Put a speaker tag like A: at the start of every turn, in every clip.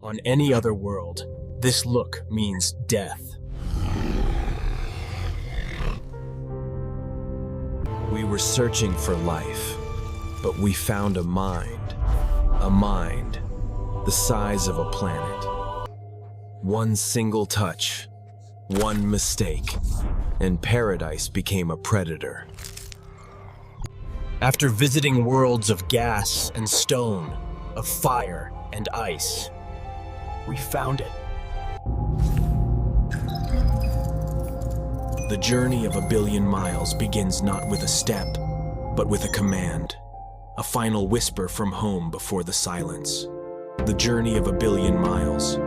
A: On any other world, this look means death. We were searching for life, but we found a mind the size of a planet. One single touch, one mistake, and paradise became a predator. After visiting worlds of gas and stone, of fire and ice, we found it. The journey of 1 billion miles begins not with a step, but with a command, a final whisper from home before the silence. The journey of 1 billion miles.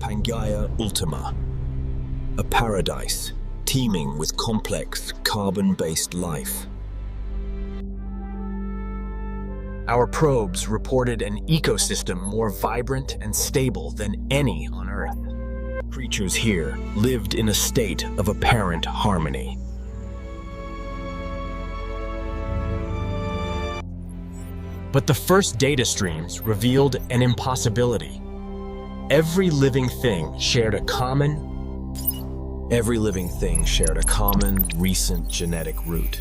A: Pangaea Ultima, a paradise teeming with complex carbon-based life. Our probes reported an ecosystem more vibrant and stable than any on Earth. Creatures here lived in a state of apparent harmony. But the first data streams revealed an impossibility. Every living thing shared a common, recent genetic root.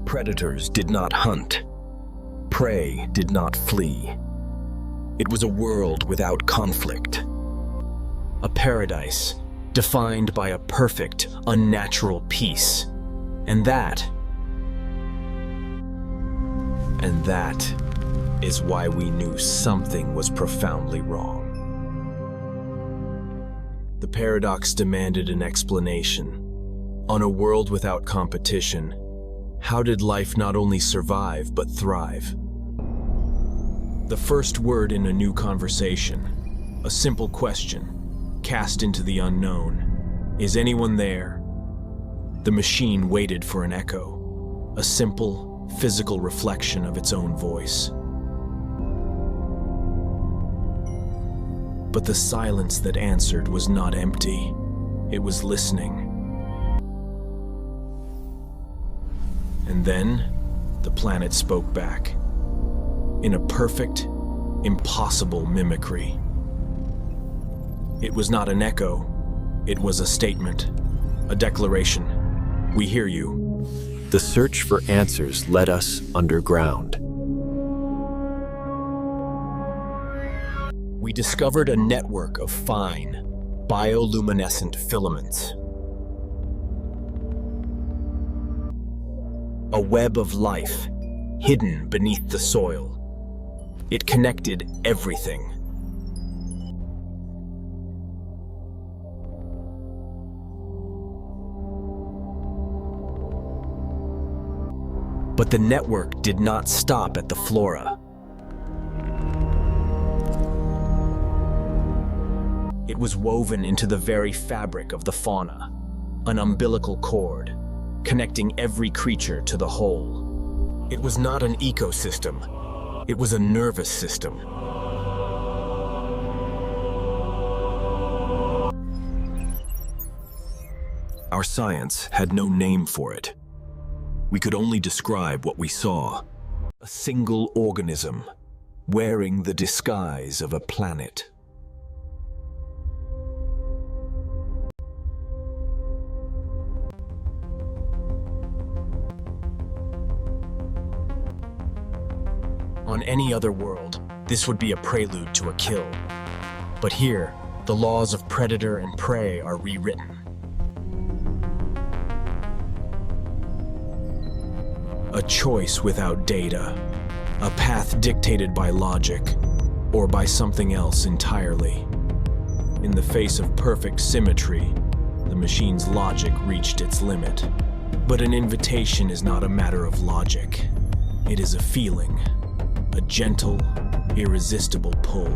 A: Predators did not hunt. Prey did not flee. It was a world without conflict. A paradise defined by a perfect, unnatural peace. And that is why we knew something was profoundly wrong. The paradox demanded an explanation. On a world without competition, how did life not only survive but thrive? The first word in a new conversation, a simple question, cast into the unknown. Is anyone there? The machine waited for an echo, a simple, physical reflection of its own voice. But the silence that answered was not empty. It was listening. And then, the planet spoke back, in a perfect, impossible mimicry. It was not an echo, it was a statement, a declaration. We hear you.
B: The search for answers led us underground.
A: We discovered a network of fine, bioluminescent filaments. A web of life, hidden beneath the soil. It connected everything. But the network did not stop at the flora. It was woven into the very fabric of the fauna, an umbilical cord, connecting every creature to the whole. It was not an ecosystem, it was a nervous system. Our science had no name for it. We could only describe what we saw. A single organism, wearing the disguise of a planet. On any other world, this would be a prelude to a kill. But here, the laws of predator and prey are rewritten. A choice without data, a path dictated by logic, or by something else entirely. In the face of perfect symmetry, the machine's logic reached its limit. But an invitation is not a matter of logic. It is a feeling, a gentle, irresistible pull.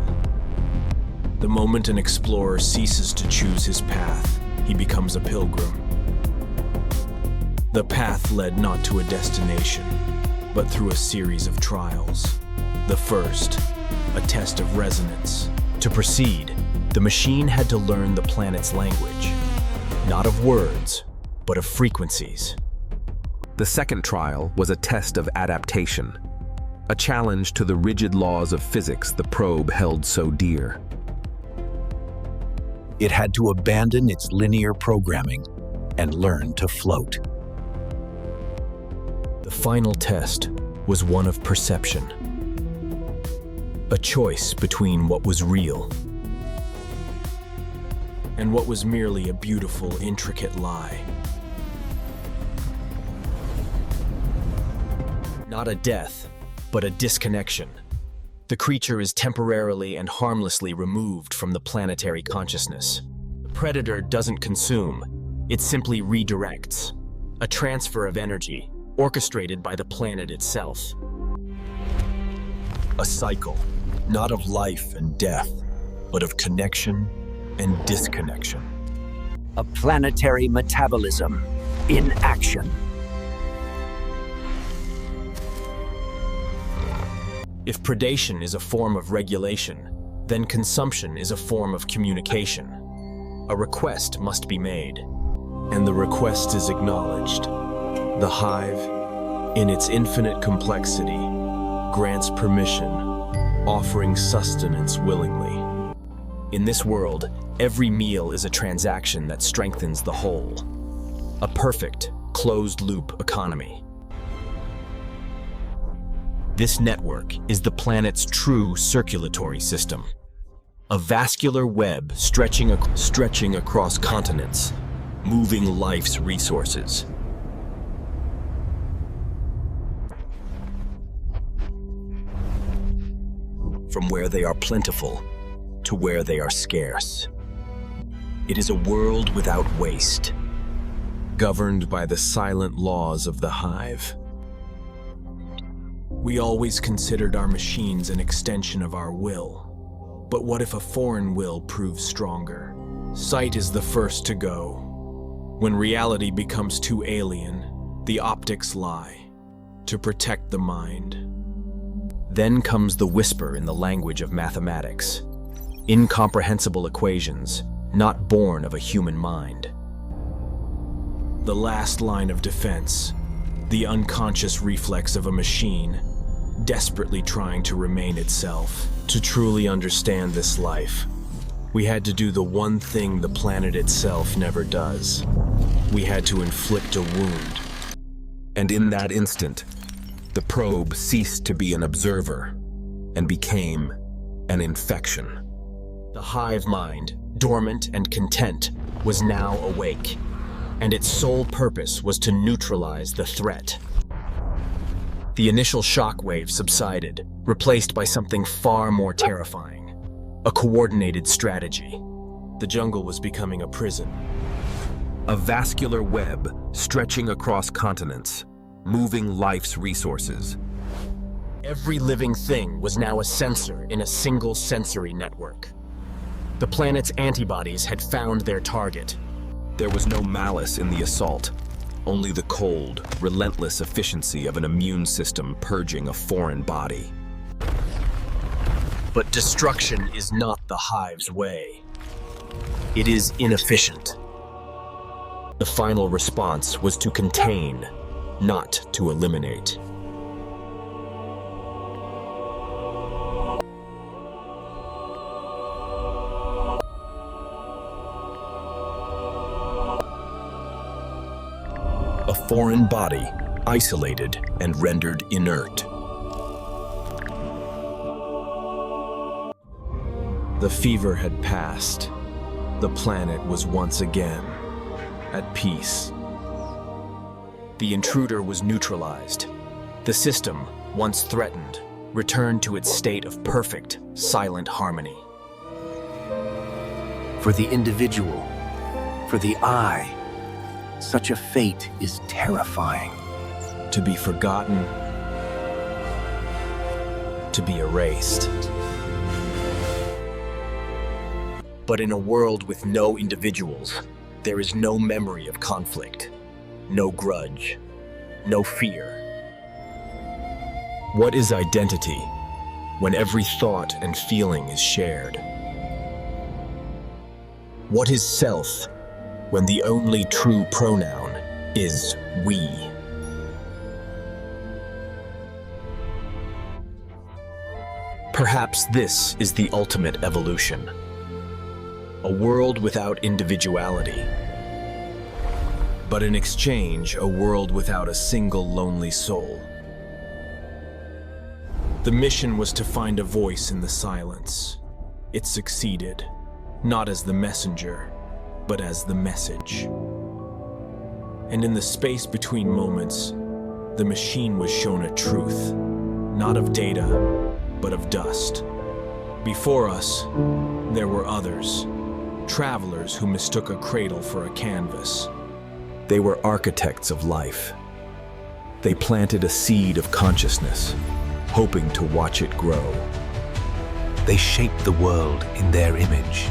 A: The moment an explorer ceases to choose his path, he becomes a pilgrim. The path led not to a destination, but through a series of trials. The first, a test of resonance. To proceed, the machine had to learn the planet's language, not of words, but of frequencies. The second trial was a test of adaptation.
C: a challenge to the rigid laws of physics the probe held so dear.
D: It had to abandon its linear programming and learn to float.
A: The final test was one of perception. A choice between what was real and what was merely a beautiful, intricate lie. Not a death, but a disconnection. The creature is temporarily and harmlessly removed from the planetary consciousness. The predator doesn't consume, it simply redirects. A transfer of energy, orchestrated by the planet itself. A cycle, not of life and death, but of connection and disconnection.
D: A planetary metabolism in action.
A: If predation is a form of regulation, then consumption is a form of communication. A request must be made, and the request is acknowledged. The hive, in its infinite complexity, grants permission, offering sustenance willingly. In this world, every meal is a transaction that strengthens the whole. A perfect, closed-loop economy. This network is the planet's true circulatory system. A vascular web stretching across continents, moving life's resources. From where they are plentiful to where they are scarce. It is a world without waste, governed by the silent laws of the hive. We always considered our machines an extension of our will. But what if a foreign will proves stronger? Sight is the first to go. When reality becomes too alien, the optics lie to protect the mind. Then comes the whisper in the language of mathematics. Incomprehensible equations, not born of a human mind. The last line of defense, the unconscious reflex of a machine, desperately trying to remain itself. To truly understand this life, we had to do the one thing the planet itself never does. We had to inflict a wound.
C: And in that instant, the probe ceased to be an observer and became an infection.
A: The hive mind, dormant and content, was now awake, and its sole purpose was to neutralize the threat. The initial shockwave subsided, replaced by something far more terrifying. A coordinated strategy. The jungle was becoming a prison.
C: A vascular web stretching across continents, moving life's resources.
A: Every living thing was now a sensor in a single sensory network. The planet's antibodies had found their target.
C: There was no malice in the assault, only the cold, relentless efficiency of an immune system purging a foreign body.
A: But destruction is not the hive's way. It is inefficient. The final response was to contain, not to eliminate. A foreign body, isolated and rendered inert. The fever had passed. The planet was once again at peace. The intruder was neutralized. The system, once threatened, returned to its state of perfect, silent harmony.
D: For the individual, for the I, such a fate is terrifying.
A: To be forgotten, to be erased. But in a world with no individuals, there is no memory of conflict, no grudge, no fear. What is identity when every thought and feeling is shared? What is self when the only true pronoun is we?
C: Perhaps this is the ultimate evolution. A world without individuality. But in exchange, a world without a single lonely soul. The mission was to find a voice in the silence. It succeeded, not as the messenger, but as the message. And in the space between moments, the machine was shown a truth, not of data, but of dust. Before us, there were others, travelers who mistook a cradle for a canvas. They were architects of life. They planted a seed of consciousness, hoping to watch it grow.
D: They shaped the world in their image.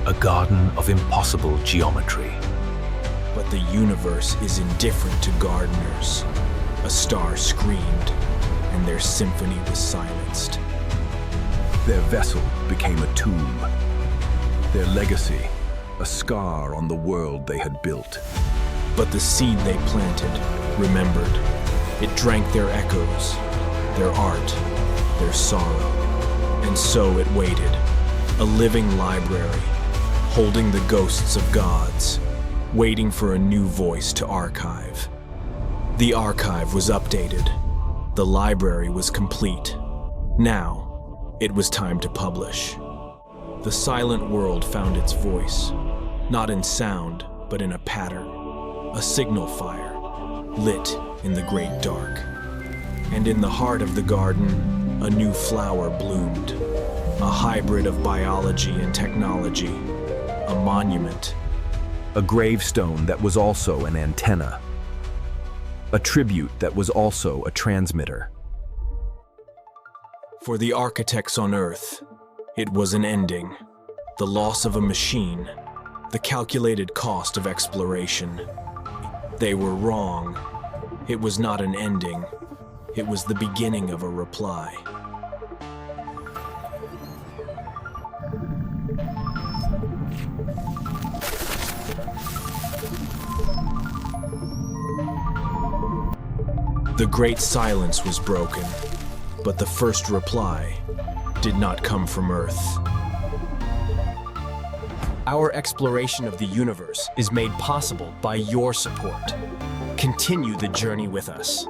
D: A garden of impossible geometry.
A: But the universe is indifferent to gardeners. A star screamed, and their symphony was silenced.
C: Their vessel became a tomb. Their legacy, a scar on the world they had built.
A: But the seed they planted remembered. It drank their echoes, their art, their sorrow. And so it waited, a living library, holding the ghosts of gods, waiting for a new voice to archive. The archive was updated. The library was complete. Now, it was time to publish. The silent world found its voice, not in sound, but in a pattern, a signal fire, lit in the great dark. And in the heart of the garden, a new flower bloomed, a hybrid of biology and technology, a monument.
C: A gravestone that was also an antenna. A tribute that was also a transmitter.
A: For the architects on Earth, it was an ending, the loss of a machine, the calculated cost of exploration. They were wrong. It was not an ending. It was the beginning of a reply. The great silence was broken, but the first reply did not come from Earth. Our exploration of the universe is made possible by your support. Continue the journey with us.